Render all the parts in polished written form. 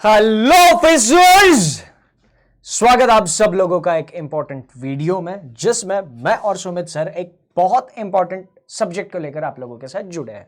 Hello fishers, स्वागत आप सब लोगों का एक इंपॉर्टेंट वीडियो में, जिसमें मैं और सुमित सर एक बहुत इंपॉर्टेंट सब्जेक्ट को लेकर आप लोगों के साथ जुड़े हैं।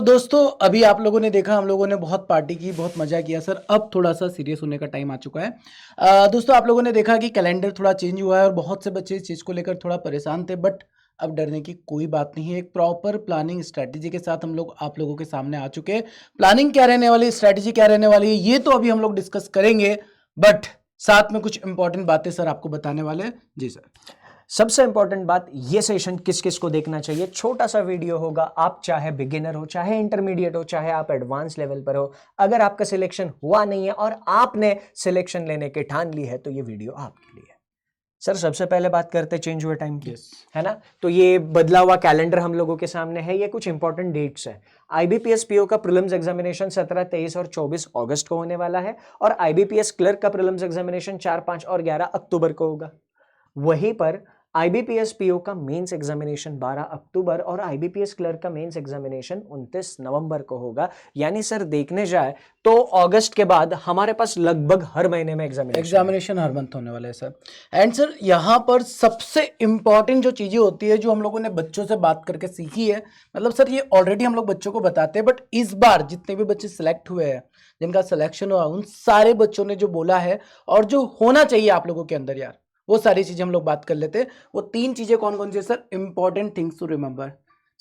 दोस्तों, अभी आप लोगों ने देखा, हम लोगों ने बहुत पार्टी की, बहुत मजा किया सर। अब थोड़ा सा सीरियस होने का टाइम आ चुका है। दोस्तों, आप लोगों ने देखा कि कैलेंडर थोड़ा चेंज हुआ है और बहुत से बच्चे इस चीज़ को लेकर थोड़ा परेशान थे, बट अब डरने की कोई बात नहीं है। एक प्रॉपर प्लानिंग स्ट्रैटेजी के साथ हम लोग आप लोगों के सामने आ चुके हैं। प्लानिंग क्या रहने वाली है, स्ट्रैटेजी क्या रहने वाली है, ये तो अभी हम लोग डिस्कस करेंगे, बट साथ में कुछ इंपॉर्टेंट बातें सर आपको बताने वाले हैं। जी सर। सबसे इंपॉर्टेंट बात, ये सेशन किस किस को देखना चाहिए। छोटा सा वीडियो होगा, आप चाहे बिगिनर हो, चाहे इंटरमीडिएट हो, चाहे आप एडवांस लेवल पर हो, अगर आपका सिलेक्शन हुआ नहीं है और आपने सिलेक्शन लेने की ठान ली है तो ये वीडियो आपके लिए है। सर, सबसे पहले बात करते चेंज हुए टाइम की, है ना। तो ये बदला हुआ कैलेंडर हम लोगों के सामने है। ये कुछ इंपॉर्टेंट डेट्स है। आईबीपीएस पीओ का प्रीलिम्स एग्जामिनेशन 17, 23 और 24 अगस्त को होने वाला है, और आईबीपीएस क्लर्क का प्रीलिम्स एग्जामिनेशन 4, 5 और 11 अक्टूबर को होगा। वहीं पर आईबीपीएस पीओ का मेंस एग्जामिनेशन 12 अक्टूबर और आईबीपीएस क्लर्क का मेंस एग्जामिनेशन 29 नवंबर को होगा। यानी सर, देखने जाए तो अगस्त के बाद हमारे पास लगभग हर महीने में एग्जामिनेशन हर मंथ होने वाला है सर। एंड सर, यहाँ पर सबसे इम्पॉर्टेंट जो चीज़ें होती है, जो हम लोगों ने बच्चों से बात करके सीखी है, मतलब सर ये ऑलरेडी हम लोग बच्चों को बताते हैं, बट इस बार जितने भी बच्चे सिलेक्ट हुए हैं, जिनका सिलेक्शन हुआ, उन सारे बच्चों ने जो बोला है और जो होना चाहिए आप लोगों के अंदर यार, वो सारी चीज़ें हम लोग बात कर लेते हैं। वो 3 चीज़ें कौन कौन सी है sir? Important things to remember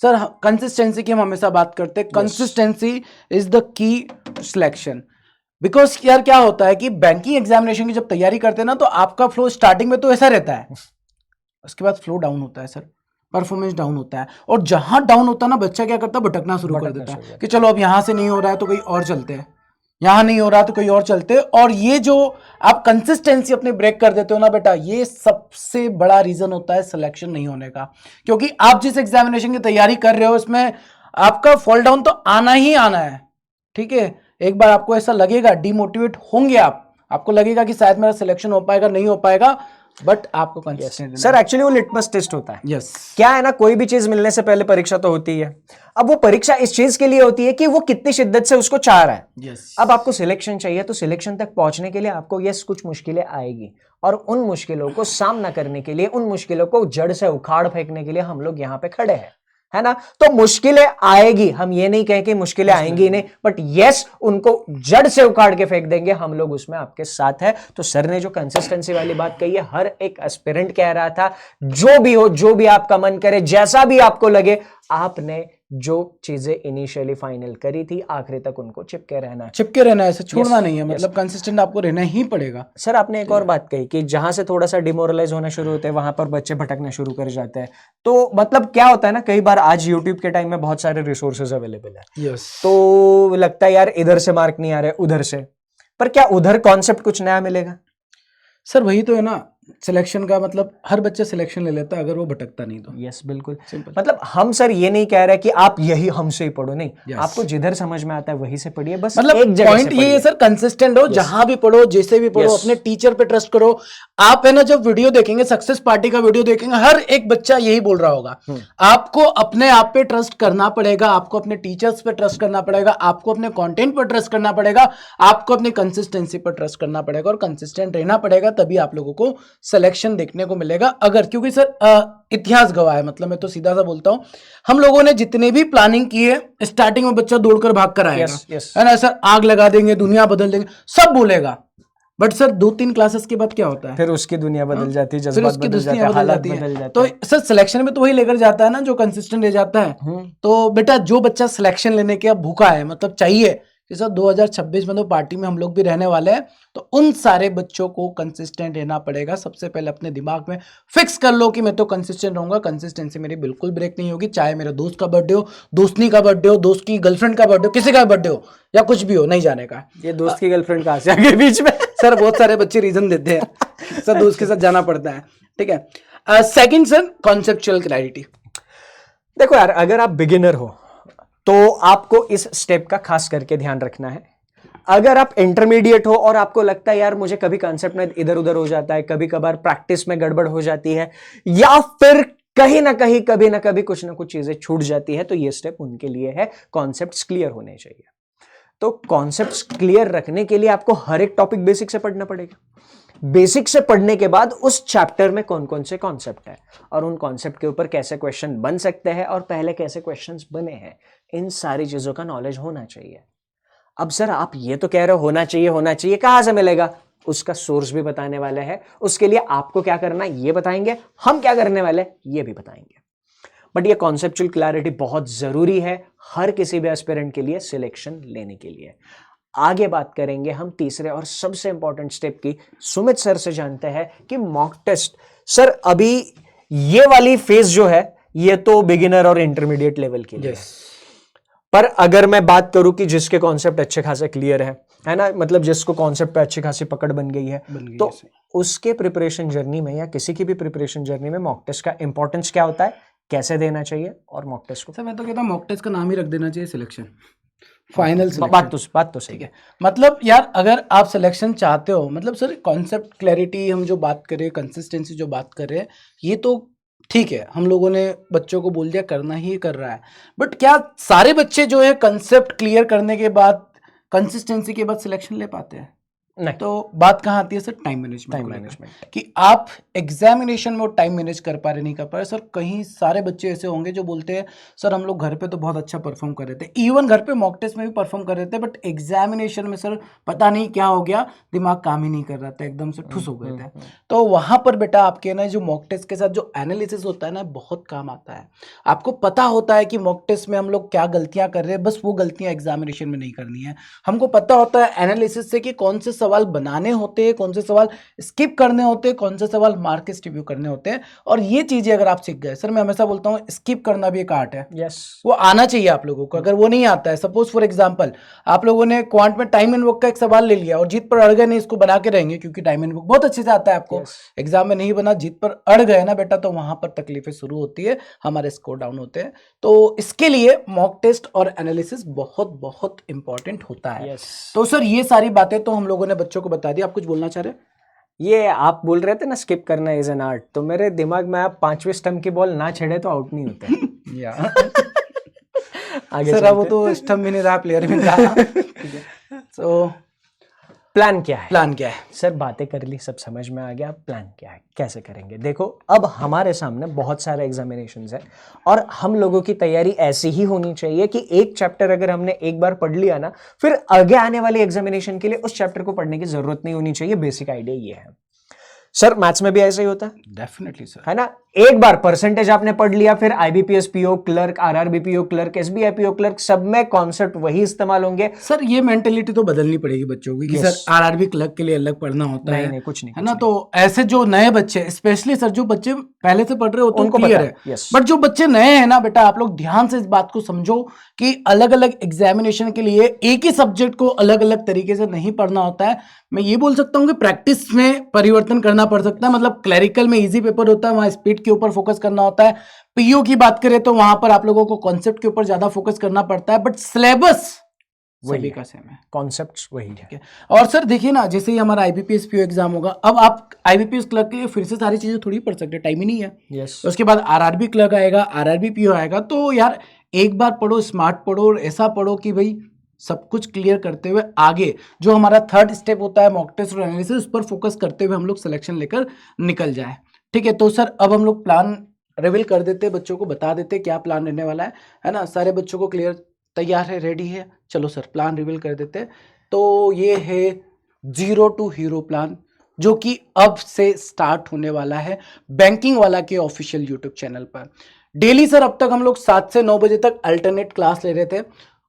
sir. Consistency की हम हमेशा बात करते हैं। Consistency is the key selection. Because यार क्या होता है कि बैंकिंग एग्जामिनेशन की जब तैयारी करते हैं ना, तो आपका फ्लो स्टार्टिंग में तो ऐसा रहता है, उसके बाद फ्लो डाउन होता है सर, परफॉर्मेंस डाउन होता है। और जहां डाउन होता है ना, बच्चा क्या करता है, भटकना शुरू कर देता है कि चलो अब यहां से नहीं हो रहा है तो कहीं और चलते हैं, यहां नहीं हो रहा तो कहीं और चलते हैं। और ये जो आप कंसिस्टेंसी अपने ब्रेक कर देते हो ना बेटा, ये सबसे बड़ा रीजन होता है सिलेक्शन नहीं होने का। क्योंकि आप जिस एग्जामिनेशन की तैयारी कर रहे हो, इसमें आपका फॉल डाउन तो आना ही आना है, ठीक है। एक बार आपको ऐसा लगेगा, डिमोटिवेट होंगे आपको लगेगा कि शायद मेरा सिलेक्शन हो पाएगा, नहीं हो पाएगा, बट आपको कंसिस्टेंट सर, एक्चुअली वो लिटमस टेस्ट होता है। यस। क्या है ना, कोई भी चीज मिलने से पहले परीक्षा तो होती है। अब वो परीक्षा इस चीज के लिए होती है कि वो कितनी शिद्दत से उसको चाह रहा है। यस। अब आपको सिलेक्शन चाहिए, तो सिलेक्शन तक पहुंचने के लिए आपको यस कुछ मुश्किलें आएगी, और उन मुश्किलों को सामना करने के लिए, उन मुश्किलों को जड़ से उखाड़ फेंकने के लिए हम लोग यहां पे खड़े हैं, है ना। तो मुश्किलें आएगी, हम ये नहीं कहें कि मुश्किलें आएंगी नहीं, बट यस, उनको जड़ से उखाड़ के फेंक देंगे हम लोग, उसमें आपके साथ है। तो सर ने जो कंसिस्टेंसी वाली बात कही है, हर एक एस्पिरेंट कह रहा था, जो भी हो, जो भी आपका मन करे, जैसा भी आपको लगे, आपने जो चीजें इनिशियली फाइनल करी थी, आखिरी तक उनको चिपके रहना है, ऐसे छोड़ना नहीं है। मतलब कंसिस्टेंट आपको रहना ही पड़ेगा। सर, आपने एक और बात कही कि जहां से थोड़ा सा डिमोरलाइज होना शुरू होते हैं, वहां पर बच्चे भटकना शुरू कर जाते हैं। तो मतलब क्या होता है ना, कई बार आज यूट्यूब के टाइम में बहुत सारे रिसोर्सेज अवेलेबल है। यस। तो लगता है यार इधर से मार्क नहीं आ रहे, उधर से, पर क्या उधर कॉन्सेप्ट कुछ नया मिलेगा? सर वही तो है ना, सिलेक्शन का मतलब हर बच्चा सिलेक्शन ले लेता है अगर वो भटकता नहीं तो। यस, बिल्कुल। सिंपल। मतलब हम सर ये नहीं कह रहे कि आप यही हमसे ही पढ़ो, नहीं। Yes. आपको जिधर समझ में आता है वहीं से पढ़िए, बस मतलब एक जगह पॉइंट से ये है पढ़िए। सर, कंसिस्टेंट हो, जहां भी पढ़ो, जैसे भी पढ़ो, Yes. अपने टीचर पे ट्रस्ट करो। आप है ना, जब वीडियो देखेंगे, सक्सेस पार्टी का वीडियो देखेंगे, हर एक बच्चा यही बोल रहा होगा। आपको अपने आप पे ट्रस्ट करना पड़ेगा, आपको अपने टीचर्स पे ट्रस्ट करना पड़ेगा, आपको अपने कंटेंट पर ट्रस्ट करना पड़ेगा, आपको अपनी कंसिस्टेंसी पर ट्रस्ट करना पड़ेगा, और कंसिस्टेंट रहना पड़ेगा, तभी आप लोगों को सिलेक्शन देखने को मिलेगा। अगर, क्योंकि सर इतिहास गवाह है, मतलब मैं तो सीधा सा बोलता हूं, हम लोगों ने जितने भी प्लानिंग की है, स्टार्टिंग में बच्चा दौड़कर भाग कर आएगा। Yes. है ना सर, आग लगा देंगे, दुनिया बदल देंगे, सब बोलेगा। बट सर 2-3 क्लासेस के बाद क्या होता है, फिर उसकी दुनिया बदल जाती है, फिर जज्बात उसकी बदल जाते हैं, हालात बदल जाते तो हैं। सर सिलेक्शन में तो वही लेकर जाता है ना जो कंसिस्टेंट रह जाता है। तो बेटा, जो बच्चा सिलेक्शन लेने के भूखा है, मतलब चाहिए कि सर 2026 में तो पार्टी में हम लोग भी रहने वाले हैं, तो उन सारे बच्चों को कंसिस्टेंट रहना पड़ेगा। सबसे पहले अपने दिमाग में फिक्स कर लो कि मैं तो कंसिस्टेंट रहूंगा, कंसिस्टेंसी मेरी बिल्कुल ब्रेक नहीं होगी, चाहे मेरे दोस्त का बर्थडे हो, दोस्तनी का बर्थडे हो, दोस्त की गर्लफ्रेंड का बर्थडे हो, किसी का बर्थडे हो, या कुछ भी हो, नहीं जाने का। ये दोस्त की गर्लफ्रेंड कहां से आ गई बीच में? सर बहुत सारे बच्चे रीजन देते हैं सर, दोस्त के साथ जाना पड़ता है, ठीक है। Second sir, conceptual clarity. देखो यार, अगर आप बिगिनर हो तो आपको इस स्टेप का खास करके ध्यान रखना है। अगर आप इंटरमीडिएट हो और आपको लगता है यार मुझे कभी कॉन्सेप्ट में इधर उधर हो जाता है, कभी कभार प्रैक्टिस में गड़बड़ हो जाती है, या फिर कहीं ना कहीं कभी ना कभी कुछ ना कुछ चीजें छूट जाती है, तो ये स्टेप उनके लिए है। कॉन्सेप्ट्स क्लियर होने चाहिए। तो कॉन्सेप्ट्स क्लियर रखने के लिए आपको हर एक टॉपिक बेसिक से पढ़ना पड़ेगा। बेसिक से पढ़ने के बाद उस चैप्टर में कौन कौन से कॉन्सेप्ट है और उन कॉन्सेप्ट के ऊपर कैसे क्वेश्चन बन सकते हैं और पहले कैसे क्वेश्चंस बने हैं, इन सारी चीजों का नॉलेज होना चाहिए। अब सर आप ये तो कह रहे हो होना चाहिए, कहां से मिलेगा? उसका सोर्स भी बताने वाले हैं। उसके लिए आपको क्या करना है ये बताएंगे, हम क्या करने वाले ये भी बताएंगे। बट ये कॉन्सेप्चुअल क्लैरिटी बहुत जरूरी है हर किसी भी एस्पिरेंट के लिए सिलेक्शन लेने के लिए। आगे बात करेंगे हम तीसरे और सबसे इंपॉर्टेंट स्टेप की। सुमित सर से जानते हैं कि मॉक टेस्ट। सर अभी ये वाली फेज जो है ये तो बिगिनर और इंटरमीडिएट लेवल के लिए पर अगर मैं बात करूं कि जिसके कॉन्सेप्ट अच्छे खासे क्लियर है ना, मतलब जिसको कॉन्सेप्ट पे अच्छी खासी पकड़ बन गई है, तो उसके प्रिपरेशन जर्नी में या किसी की भी प्रिपरेशन जर्नी में मॉक टेस्ट का इंपॉर्टेंस क्या होता है, कैसे देना चाहिए और मॉक टेस्ट को? सर मैं तो कहता हूँ मॉक टेस्ट का नाम ही रख देना चाहिए सिलेक्शन, फाइनल बात तो सही है। मतलब यार अगर आप सिलेक्शन चाहते हो, मतलब सर कॉन्सेप्ट क्लैरिटी हम जो बात करें, कंसिस्टेंसी जो बात कर रहे हैं, ये तो ठीक है, हम लोगों ने बच्चों को बोल दिया करना ही कर रहा है, बट क्या सारे बच्चे जो है कंसेप्ट क्लियर करने के बाद कंसिस्टेंसी के बाद सिलेक्शन ले पाते हैं? नहीं। तो बात कहाँ आती है सर? टाइम मैनेजमेंट कि आप एग्जामिनेशन में वो टाइम मैनेज कर पा रहे नहीं कर पा रहे। सर कहीं सारे बच्चे ऐसे होंगे जो बोलते हैं सर हम लोग घर पे तो बहुत अच्छा परफॉर्म कर रहे थे, इवन घर पे मॉक टेस्ट में भी परफॉर्म कर रहे थे, बट एग्जामिनेशन में सर पता नहीं क्या हो गया, दिमाग काम ही नहीं कर रहा था, एकदम से ठुस हो गए थे। तो वहां पर बेटा आपके ना जो मॉक टेस्ट के साथ जो एनालिसिस होता है ना बहुत काम आता है। आपको पता होता है कि मॉक टेस्ट में हम लोग क्या गलतियां कर रहे हैं, बस वो गलतियां एग्जामिनेशन में नहीं करनी है। हमको पता होता है एनालिसिस से कि कौन से सवाल बनाने होते हैं, कौन से सवाल स्किप करने होते हैं, कौन से सवाल मार्क रिव्यू करने होते हैं। और ये चीजें अगर आप सीख गए, सर मैं हमेशा बोलता हूँ स्किप करना भी एक आर्ट है। यस, वो आना चाहिए आप लोगों को। अगर वो नहीं आता है, सपोज फॉर एग्जांपल आप लोगों ने क्वांट में टाइम एंड वर्क का एक सवाल ले लिया और जीत पर अड़ गए नहीं, इसको बना के रहेंगे क्योंकि टाइम एंड वर्क बहुत अच्छे से आता है आपको, एग्जाम में नहीं बना, जीत पर अड़ गए ना बेटा, तो वहां पर तकलीफें शुरू होती है, हमारे स्कोर डाउन होते हैं। तो इसके लिए मॉक टेस्ट और एनालिसिस बहुत बहुत इंपॉर्टेंट होता है। तो सर ये सारी बातें तो हम लोगों ने बच्चों को बता दी। आप कुछ बोलना चाह रहे हैं? ये आप बोल रहे थे ना स्किप करना इज एन आर्ट, तो मेरे दिमाग में आप 5वें स्टंप की बॉल ना छेड़े तो आउट नहीं होते। या आगे सर अब वो तो स्टंप भी नहीं रहा, प्लेयर भी नहीं रहा। तो प्लान क्या है? प्लान क्या है? सर बातें कर ली, सब समझ में आ गया, प्लान क्या है, कैसे करेंगे? देखो अब हमारे सामने बहुत सारे एग्जामिनेशंस है और हम लोगों की तैयारी ऐसी ही होनी चाहिए कि एक चैप्टर अगर हमने एक बार पढ़ लिया ना, फिर आगे आने वाली एग्जामिनेशन के लिए उस चैप्टर को पढ़ने की जरूरत नहीं होनी चाहिए। बेसिक आइडिया ये है। सर मैथ्स में भी ऐसा ही होता है? डेफिनेटली सर, है ना। एक बार परसेंटेज आपने पढ़ लिया, फिर IBPS PO clerk, RRB PO clerk, SBI PO clerk, सब में कॉन्सेप्ट वही इस्तेमाल होंगे। सर ये मेंटेलिटी तो बदलनी पड़ेगी बच्चों की कि सर आरआरबी क्लर्क के लिए अलग पढ़ना होता है। नहीं कुछ नहीं, है ना। तो ऐसे जो नए बच्चे, स्पेशली सर जो बच्चे पहले से पढ़ रहे होते हैं उनको क्लियर है, बट जो बच्चे नए हैं ना बेटा, आप लोग ध्यान से इस बात को समझो कि अलग अलग एग्जामिनेशन के लिए एक ही सब्जेक्ट को अलग अलग तरीके से नहीं पढ़ना होता है। मैं ये बोल सकता हूँ कि प्रैक्टिस में परिवर्तन करना पड़ सकता है। मतलब क्लरिकल में इजी पेपर होता है, वहां स्पीड के ऊपर फोकस करना होता है। पीओ की बात करें तो वहां पर आप लोगों को कॉन्सेप्ट के ऊपर ज्यादा फोकस करना पड़ता है, बट सिलेबस सभी का सेम है, कॉन्सेप्ट्स वही है। और सर देखिए ना, जैसे ही हमारा आईबीपीएस पीओ एग्जाम होगा, अब आप आईबीपीएस क्लर्क के लिए फिर से सारी चीजें थोड़ी पढ़ सकते, टाइम ही नहीं है। यस। तो उसके बाद आरआरबी क्लर्क आएगा, आरआरबी पीओ आएगा। तो यार एक बार पढ़ो, स्मार्ट पढ़ो और ऐसा पढ़ो कि भाई सब कुछ क्लियर करते हुए आगे जो हमारा थर्ड स्टेप होता है मॉक टेस्ट और एनालिसिस, उस पर फोकस करते हुए हम लोग सिलेक्शन लेकर निकल जाए। ठीक है। तो सर अब हम लोग प्लान रिवील कर देते, बच्चों को बता देते क्या प्लान रहने वाला है ना। सारे बच्चों को क्लियर, तैयार है, रेडी है? चलो सर प्लान रिवील कर देते। तो ये है 0 to हीरो प्लान, जो कि अब से स्टार्ट होने वाला है बैंकिंग वाला के ऑफिशियल यूट्यूब चैनल पर। डेली सर अब तक हम लोग 7 से 9 बजे तक अल्टरनेट क्लास ले रहे थे।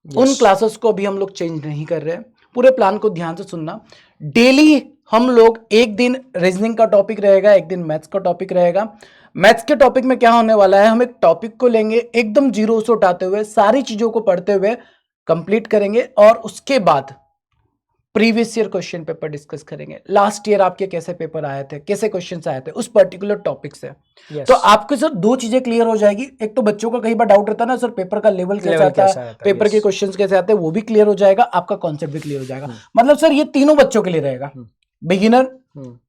उन क्लासेस को अभी हम लोग चेंज नहीं कर रहे हैं। पूरे प्लान को ध्यान से सुनना। डेली हम लोग एक दिन रीजनिंग का टॉपिक रहेगा, एक दिन मैथ्स का टॉपिक रहेगा। मैथ्स के टॉपिक में क्या होने वाला है, हम एक टॉपिक को लेंगे, एकदम जीरो से उठाते हुए सारी चीजों को पढ़ते हुए कंप्लीट करेंगे, और उसके बाद previous year question paper discuss करेंगे। लास्ट ईयर आपके कैसे पेपर आए थे, कैसे क्वेश्चंस आए थे उस पर्टिकुलर टॉपिक से। तो आपके सर 2 चीजें क्लियर हो जाएगी। एक तो बच्चों का कई बार डाउट रहता है ना सर, पेपर का लेवल कैसे आता है, पेपर के क्वेश्चंस कैसे आते हैं, वो भी क्लियर हो जाएगा, आपका कॉन्सेप्ट भी क्लियर हो जाएगा। मतलब सर ये तीनों बच्चों के लिए रहेगा। बिगिनर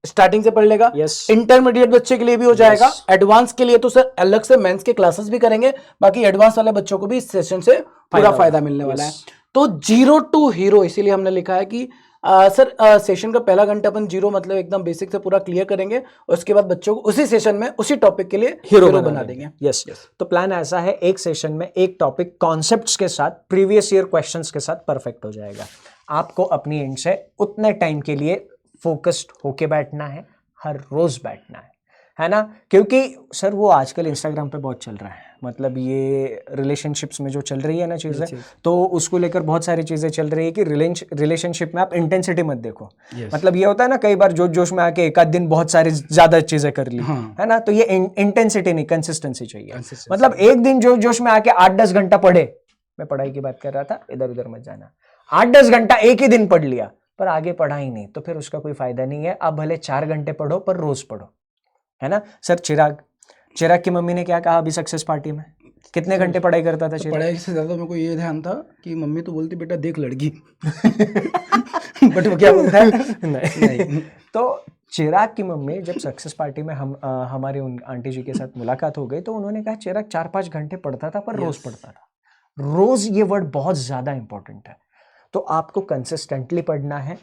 स्टार्टिंग से पढ़ लेगा, इंटरमीडिएट बच्चे के लिए भी हो जाएगा, एडवांस के लिए तो सर अलग से मेंस के क्लासेस भी करेंगे। बाकी एडवांस वाले बच्चों को भी इस सेशन से पूरा फायदा मिलने वाला है। तो जीरो टू हीरो इसीलिए हमने लिखा है कि सर सेशन का पहला घंटा अपन जीरो मतलब एकदम बेसिक से पूरा क्लियर करेंगे और उसके बाद बच्चों को उसी सेशन में उसी टॉपिक के लिए हीरो बना देंगे। यस तो प्लान ऐसा है, एक सेशन में एक टॉपिक कॉन्सेप्ट्स के साथ, प्रीवियस ईयर क्वेश्चंस के साथ परफेक्ट हो जाएगा। आपको अपनी एंड से उतने टाइम के लिए फोकस्ड होके बैठना है, हर रोज बैठना है ना, क्योंकि सर वो आजकल इंस्टाग्राम पे बहुत चल रहा है, मतलब ये रिलेशनशिप्स में जो चल रही है ना चीज़ें, तो उसको लेकर बहुत सारी चीज़ें चल रही है कि रिलेशनशिप में आप इंटेंसिटी मत देखो। मतलब ये होता है ना, कई बार जोश जोश में आके एक आध दिन बहुत सारी ज़्यादा चीज़ें कर ली, है ना, तो ये इंटेंसिटी नहीं, कंसिस्टेंसी चाहिए। मतलब एक दिन जोश जोश में आके 8-10 घंटा पढ़े, मैं पढ़ाई की बात कर रहा था, इधर उधर मत जाना, 8-10 घंटा एक ही दिन पढ़ लिया पर आगे पढ़ा ही नहीं, तो फिर उसका कोई फायदा नहीं है। आप भले 4 घंटे पढ़ो पर रोज पढ़ो, है ना। सर चिराग की मम्मी ने क्या कहा अभी सक्सेस पार्टी में, कितने घंटे पढ़ाई करता था चिराग? पढ़ाई से ज्यादा मेरे को ये ध्यान था कि मम्मी तो बोलती बेटा देख लड़की बट वो क्या बोलता है नहीं। तो चिराग की मम्मी जब सक्सेस पार्टी में हमारे उन आंटी जी के साथ मुलाकात हो गई तो उन्होंने कहा चिराग 4-5 घंटे पढ़ता था पर रोज पढ़ता था। रोज ये वर्ड बहुत ज्यादा इंपॉर्टेंट है। तो आपको कंसिस्टेंटली पढ़ना है।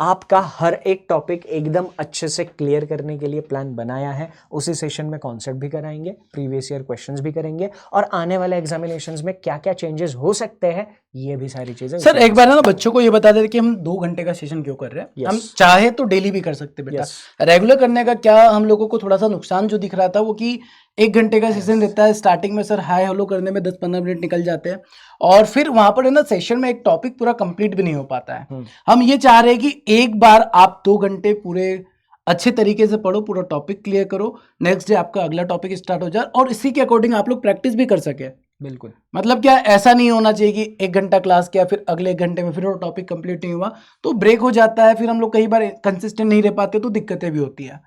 आपका हर एक टॉपिक एकदम अच्छे से क्लियर करने के लिए प्लान बनाया है। उसी सेशन में कॉन्सेप्ट भी कराएंगे, प्रीवियस ईयर क्वेश्चंस भी करेंगे और आने वाले एग्जामिनेशंस में क्या क्या चेंजेस हो सकते हैं ये भी सारी चीजें। सर एक बार ना बच्चों को ये बता देते कि हम 2 घंटे का सेशन क्यों कर रहे हैं। हम चाहे तो डेली भी कर सकते बेटा। रेगुलर करने का क्या हम लोगों को थोड़ा सा नुकसान जो दिख रहा था वो कि 1 घंटे का सेशन रहता है, स्टार्टिंग में सर हाय हेलो करने में 10-15 मिनट निकल जाते हैं और फिर वहां पर है ना सेशन में एक टॉपिक पूरा कंप्लीट भी नहीं हो पाता है। हम ये चाह रहे हैं कि एक बार आप 2 घंटे पूरे अच्छे तरीके से पढ़ो, पूरा टॉपिक क्लियर करो, नेक्स्ट डे आपका अगला टॉपिक स्टार्ट हो जाए और इसी के अकॉर्डिंग आप लोग प्रैक्टिस भी कर सके। बिल्कुल, मतलब क्या ऐसा नहीं होना चाहिए कि 1 घंटा क्लास किया फिर अगले 1 घंटे में फिर वो टॉपिक कंप्लीट नहीं हुआ तो ब्रेक हो जाता है, फिर हम लोग कई बार कंसिस्टेंट नहीं रह पाते तो दिक्कतें भी होती है।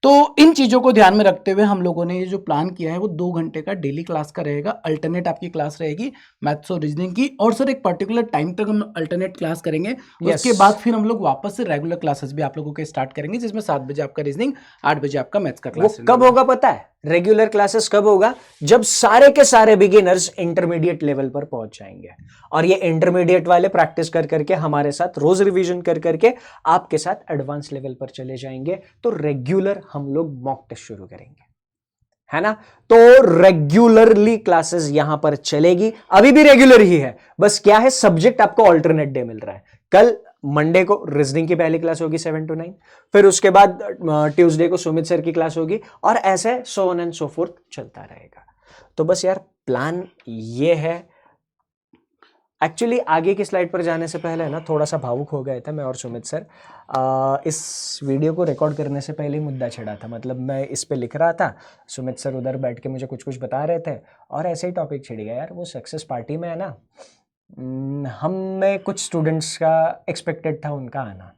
तो इन चीज़ों को ध्यान में रखते हुए हम लोगों ने ये जो प्लान किया है वो 2 घंटे का डेली क्लास का रहेगा। अल्टरनेट आपकी क्लास रहेगी मैथ्स और रीजनिंग की और सर एक पर्टिकुलर टाइम तक हम अल्टरनेट क्लास करेंगे। उसके बाद फिर हम लोग वापस से रेगुलर क्लासेस भी आप लोगों के स्टार्ट करेंगे जिसमें 7 बजे आपका रीजनिंग, 8 बजे आपका मैथ्स का क्लास। कब होगा पता है? रेगुलर क्लासेस कब होगा? जब सारे के सारे बिगिनर्स इंटरमीडिएट लेवल पर पहुंच जाएंगे और ये इंटरमीडिएट वाले प्रैक्टिस कर करके हमारे साथ रोज रिवीजन कर करके आपके साथ एडवांस लेवल पर चले जाएंगे। तो रेगुलर हम लोग मॉक टेस्ट शुरू करेंगे, है ना। तो रेगुलरली क्लासेस यहां पर चलेगी, अभी भी रेगुलर ही है, बस क्या है सब्जेक्ट आपको ऑल्टरनेट डे मिल रहा है। कल मंडे को रीजनिंग की पहली क्लास होगी 7 to 9, फिर उसके बाद ट्यूसडे को सुमित सर की क्लास होगी और ऐसे so on and so fourth चलता रहेगा। तो बस यार प्लान ये है। एक्चुअली आगे की स्लाइड पर जाने से पहले ना थोड़ा सा भावुक हो गए थे मैं और सुमित सर। इस वीडियो को रिकॉर्ड करने से पहले ही मुद्दा छिड़ा था, मतलब मैं इस पे लिख रहा था, सुमित सर उधर बैठ के मुझे कुछ कुछ बता रहे थे और ऐसे ही टॉपिक छिड़ गया यार। वो सक्सेस पार्टी में है ना, हम में कुछ स्टूडेंट्स का एक्सपेक्टेड था उनका आना,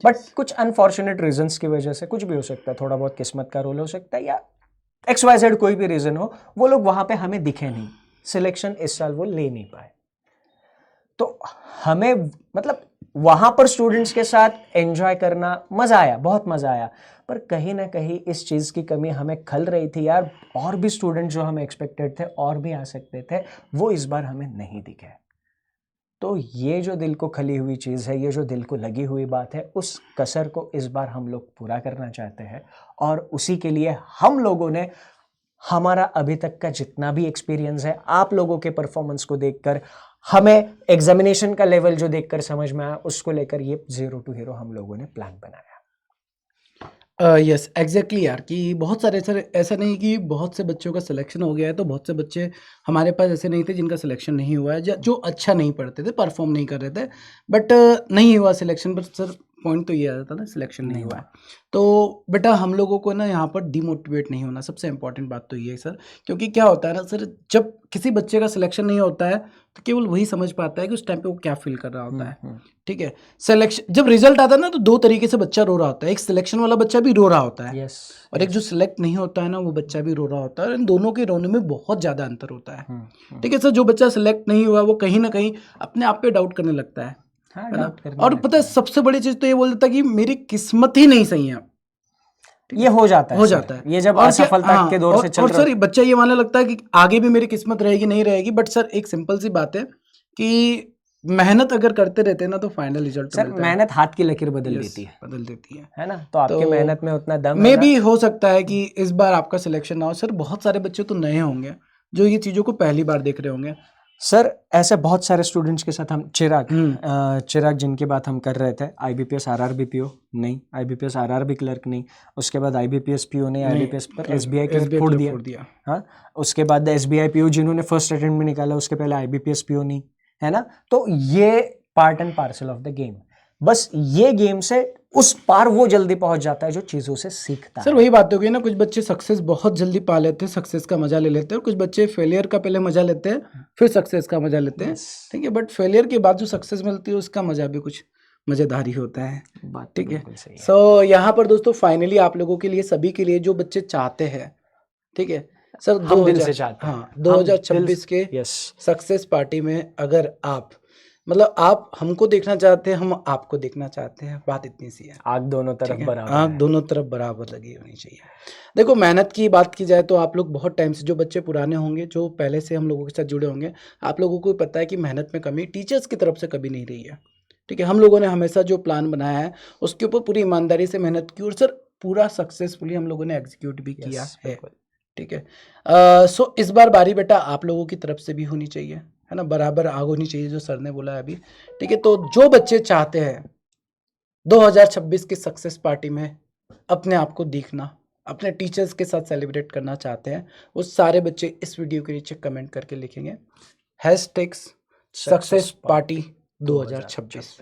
बट कुछ अनफॉर्चुनेट रीजंस की वजह से, कुछ भी हो सकता है, थोड़ा बहुत किस्मत का रोल हो सकता है या XYZ कोई भी रीजन हो, वो लोग वहां पे हमें दिखे नहीं, सिलेक्शन इस साल वो ले नहीं पाए। तो हमें मतलब वहां पर स्टूडेंट्स के साथ एंजॉय करना मजा आया, बहुत मजा आया, पर कहीं ना कहीं इस चीज की कमी हमें खल रही थी यार। और भी स्टूडेंट जो हमें एक्सपेक्टेड थे और भी आ सकते थे, वो इस बार हमें नहीं दिखे। तो ये जो दिल को खली हुई चीज है, ये जो दिल को लगी हुई बात है, उस कसर को इस बार हम लोग पूरा करना चाहते हैं और उसी के लिए हम लोगों ने हमारा अभी तक का जितना भी एक्सपीरियंस है, आप लोगों के परफॉर्मेंस को देखकर, हमें एग्जामिनेशन का लेवल जो देखकर समझ में आया, उसको लेकर ये 0 to हीरो हम लोगों ने प्लान बनाया। यस एग्जैक्टली यार, कि बहुत सारे सर ऐसा नहीं कि बहुत से बच्चों का सिलेक्शन हो गया है, तो बहुत से बच्चे हमारे पास ऐसे नहीं थे जिनका सिलेक्शन नहीं हुआ है, जो अच्छा नहीं पढ़ते थे, परफॉर्म नहीं कर रहे थे, बट नहीं हुआ सिलेक्शन। बट सर पॉइंट तो ये आता था ना, सिलेक्शन नहीं हुआ है। तो बेटा हम लोगों को ना यहाँ पर डिमोटिवेट नहीं होना, सबसे इंपॉर्टेंट बात तो ये है सर। क्योंकि क्या होता है ना सर, जब किसी बच्चे का सिलेक्शन नहीं होता है तो केवल वही समझ पाता है कि उस टाइम पे वो क्या फील कर रहा होता है। ठीक है, सिलेक्शन जब रिजल्ट आता है ना तो 2 तरीके से बच्चा रो रहा होता है। एक सिलेक्शन वाला बच्चा भी रो रहा होता है, और एक जो सिलेक्ट नहीं होता है ना वो बच्चा भी रो रहा होता है। इन दोनों के रोने में बहुत ज़्यादा अंतर होता है। ठीक है सर, जो बच्चा सिलेक्ट नहीं हुआ वो कहीं ना कहीं अपने आप पे डाउट करने लगता है। और पता है सबसे बड़ी चीज तो ये बोल देता है कि मेरी किस्मत ही नहीं सही है। ये हो जाता है ये जब असफलता के दौर से चल रहा है। और सर बच्चा ये मानने लगता है कि आगे भी मेरी किस्मत रहेगी नहीं रहेगी। बट सर एक सिंपल सी बात है कि मेहनत अगर करते रहते हैं ना तो फाइनल रिजल्ट सर मेहनत हाथ की लकीर बदल देती बदल देती है ना? तो आपकी तो मेहनत में उतना दम है मे ना। भी हो सकता है कि इस बार आपका सिलेक्शन ना हो। सर बहुत सारे बच्चे तो नए होंगे जो ये चीज़ों को पहली बार देख रहे होंगे। सर ऐसे बहुत सारे स्टूडेंट्स के साथ हम हम्म चिराग जिनकी बात हम कर रहे थे, IBPS RRB PO नहीं, IBPS RRB क्लर्क नहीं, उसके बाद IBPS PO नहीं, IBPS पर SBI क्लर्क फोड़ दिया। हाँ, उसके बाद SBI PO जिन्होंने फर्स्ट अटेम्प्ट में निकाला, उसके पहले IBPS PO नहीं, है ना? तो ये part and parcel of the game. बस ये गेम से उस पार वो जल्दी पहुंच जाता है जो चीजों से सीखता सर है। वही बात हो गई ना, कुछ बच्चे सक्सेस बहुत जल्दी पा लेते हैं, सक्सेस का मजा ले लेते हैं, और कुछ बच्चे फेलियर का पहले मजा लेते हैं फिर सक्सेस का मजा लेते हैं। ठीक है, बट फेलियर के बाद जो सक्सेस मिलती है उसका मजा भी कुछ मजेदार ही होता है। बात ठीक है। बिल्कुल सही है। सो यहाँ पर दोस्तों फाइनली आप लोगों के लिए, सभी के लिए जो बच्चे चाहते हैं, ठीक है सर, हम दिल से चाहते हैं। हाँ 2026 के यस, सक्सेस पार्टी में अगर आप, मतलब आप हमको देखना चाहते हैं, हम आपको देखना चाहते हैं, बात इतनी सी है। आग दोनों तरफ बराबर आग है। दोनों तरफ बराबर लगी होनी चाहिए। देखो मेहनत की बात की जाए तो आप लोग बहुत टाइम से, जो बच्चे पुराने होंगे, जो पहले से हम लोगों के साथ जुड़े होंगे, आप लोगों को पता है कि मेहनत में कमी टीचर्स की तरफ से कभी नहीं रही है। ठीक है, हम लोगों ने हमेशा जो प्लान बनाया है उसके ऊपर पूरी ईमानदारी से मेहनत की, और सर पूरा सक्सेसफुली हम लोगों ने एग्जीक्यूट भी किया है। बिल्कुल। ठीक है। सो इस बार बारी बेटा आप लोगों की तरफ से भी होनी चाहिए, है ना, बराबर आग होनी चाहिए, जो सर ने बोला है अभी। ठीक है, तो जो बच्चे चाहते हैं 2026 की सक्सेस पार्टी में अपने आप को देखना, अपने टीचर्स के साथ सेलिब्रेट करना चाहते हैं, वो सारे बच्चे इस वीडियो के नीचे कमेंट करके लिखेंगे सक्सेस पार्टी 2026।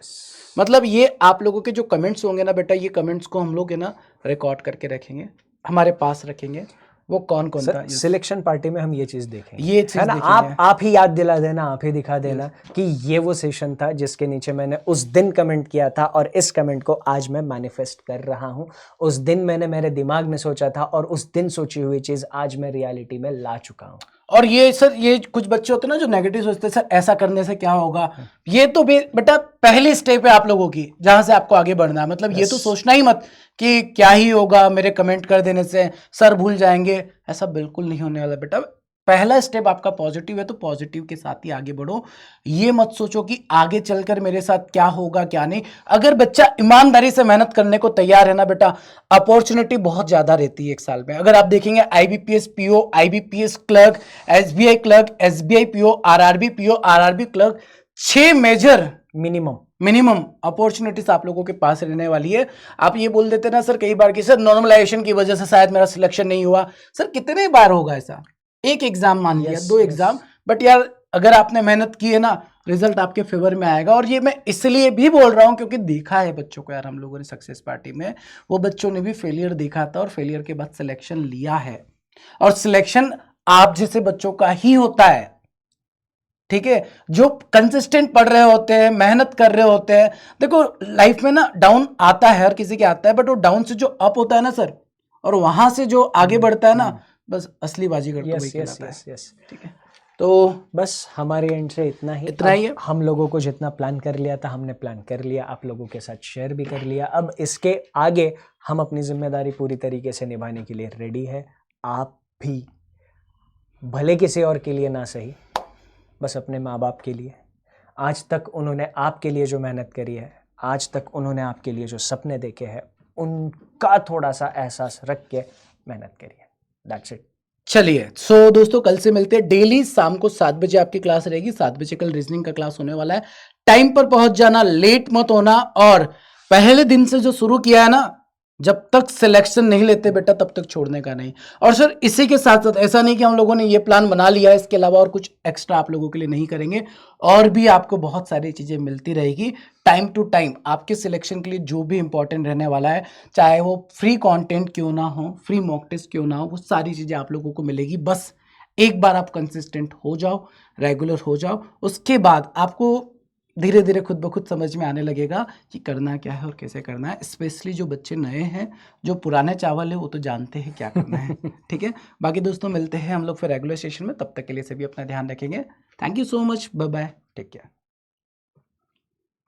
मतलब ये आप लोगों के जो कमेंट्स होंगे ना बेटा, ये कमेंट्स को हम लोग है ना रिकॉर्ड करके रखेंगे, हमारे पास रखेंगे। वो कौन कौन था सिलेक्शन पार्टी में हम ये चीज देखेंगे, ये चीज है ना? देखेंगे। आप ही याद दिला देना, आप ही दिखा देना कि ये वो सेशन था जिसके नीचे मैंने उस दिन कमेंट किया था, और इस कमेंट को आज मैं मैनिफेस्ट कर रहा हूं। उस दिन मैंने मेरे दिमाग में सोचा था, और उस दिन सोची हुई चीज आज मैं रियलिटी में ला चुका हूं। और ये सर, ये कुछ बच्चे होते हैं ना जो नेगेटिव सोचते हैं, सर ऐसा करने से क्या होगा, ये तो बेटा पहली स्टेप है आप लोगों की, जहां से आपको आगे बढ़ना है। मतलब ये तो सोचना ही मत कि क्या ही होगा मेरे कमेंट कर देने से, सर भूल जाएंगे, ऐसा बिल्कुल नहीं होने वाला बेटा। पहला स्टेप आपका पॉजिटिव है, तो पॉजिटिव के साथ ही आगे बढ़ो। ये मत सोचो कि आगे चलकर मेरे साथ क्या होगा क्या नहीं। अगर बच्चा ईमानदारी से मेहनत करने को तैयार है ना बेटा, अपॉर्चुनिटी बहुत ज्यादा रहती है एक साल में। अगर आप देखेंगे IBPS PO, IBPS clerk, SBI clerk, SBI PO, RRB PO, RRB clerk, 6 major minimum opportunities आप लोगों के पास रहने वाली है। आप ये बोल देते ना सर कई बार कि सर नॉर्मलाइजेशन की वजह से शायद मेरा सिलेक्शन नहीं हुआ। सर कितने बार होगा ऐसा? एक एग्जाम मान लिया, 2 एग्जाम, बट यार अगर आपने मेहनत की है ना, रिजल्ट आपके फेवर में आएगा। और ये मैं इसलिए भी बोल रहा हूं क्योंकि देखा है बच्चों को यार, हम लोगों ने सक्सेस पार्टी में, वो बच्चों ने भी फेलियर देखा था और फेलियर के बाद सिलेक्शन लिया है, और सिलेक्शन आप जैसे बच्चों का ही होता है। ठीक है, जो कंसिस्टेंट पढ़ रहे होते हैं, मेहनत कर रहे होते हैं। देखो लाइफ में ना डाउन आता है, हर किसी के आता है, बट वो डाउन से जो अप होता है ना सर, और वहां से जो आगे बढ़ता है ना, बस असली बाजीगर तो वही कहलाता है। ठीक है, तो बस हमारे एंड से इतना ही है। हम लोगों को जितना प्लान कर लिया था हमने प्लान कर लिया, आप लोगों के साथ शेयर भी कर लिया। अब इसके आगे हम अपनी जिम्मेदारी पूरी तरीके से निभाने के लिए रेडी है। आप भी, भले किसी और के लिए ना सही, बस अपने माँ बाप के लिए। आज तक उन्होंने आपके लिए जो मेहनत करी है, आज तक उन्होंने आपके लिए जो सपने देखे हैं, उनका थोड़ा सा एहसास रख के मेहनत करिए। That's it. चलिए, सो दोस्तों कल से मिलते हैं। डेली शाम को 7 बजे आपकी क्लास रहेगी। 7 बजे कल रीजनिंग का क्लास होने वाला है। टाइम पर पहुंच जाना, लेट मत होना। और पहले दिन से जो शुरू किया है ना, जब तक सिलेक्शन नहीं लेते बेटा तब तक छोड़ने का नहीं। और सर इसी के साथ साथ ऐसा नहीं कि हम लोगों ने ये प्लान बना लिया है, इसके अलावा और कुछ एक्स्ट्रा आप लोगों के लिए नहीं करेंगे। और भी आपको बहुत सारी चीजें मिलती रहेगी टाइम टू टाइम। आपके सिलेक्शन के लिए जो भी इंपॉर्टेंट रहने वाला है, चाहे वो फ्री कंटेंट क्यों ना हो, फ्री मॉक टेस्ट क्यों ना हो, वो सारी चीजें आप लोगों को मिलेगी। बस एक बार आप कंसिस्टेंट हो जाओ, रेगुलर हो जाओ, उसके बाद आपको धीरे धीरे खुद ब खुद समझ में आने लगेगा कि करना क्या है और कैसे करना है। स्पेशली जो बच्चे नए हैं, जो पुराने चावल है, वो तो जानते हैं क्या करना है। ठीक है, बाकी दोस्तों मिलते हैं हम लोग फिर रेगुलर सेशन में। तब तक के लिए सभी अपना ध्यान रखेंगे। Thank you so much, bye bye, take care.